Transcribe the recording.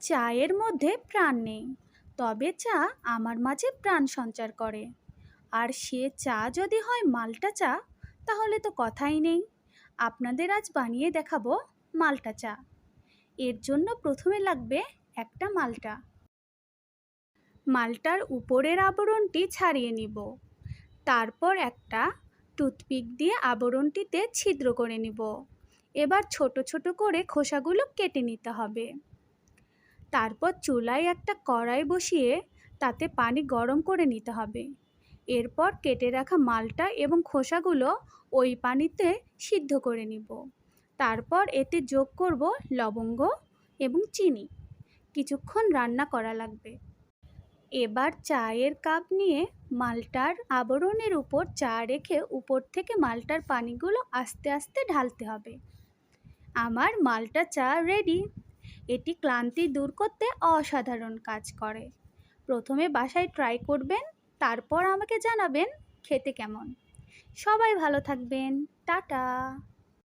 চায়ের মধ্যে প্রাণ নেই, তবে চা আমার মাঝে প্রাণ সঞ্চার করে। আর সে চা যদি হয় মাল্টা চা, তাহলে তো কথাই নেই। আপনাদের আজ বানিয়ে দেখাবো মাল্টা চা। এর জন্য প্রথমে লাগবে একটা মাল্টা। মাল্টার উপরের আবরণটি ছাড়িয়ে নিব। তারপর একটা টুথপিক দিয়ে আবরণটিতে ছিদ্র করে নিব। এবার ছোট ছোট করে খোসাগুলো কেটে নিতে হবে। তারপর চুলায় একটা কড়াই বসিয়ে তাতে পানি গরম করে নিতে হবে। এরপর কেটে রাখা মালটা এবং খোসাগুলো ওই পানিতে সিদ্ধ করে নিব। তারপর এতে যোগ করব লবঙ্গ এবং চিনি। কিছুক্ষণ রান্না করা লাগবে। এবার চায়ের কাপ নিয়ে মালটার আবরণের উপর চা রেখে উপর থেকে মালটার পানিগুলো আস্তে আস্তে ঢালতে হবে। আমার মাল্টা চা রেডি। এটি ক্লান্তি দূর করতে অসাধারণ কাজ করে। প্রথমে বাসায় ট্রাই করবেন, তারপর আমাকে জানাবেন খেতে কেমন। সবাই ভালো থাকবেন। টাটা।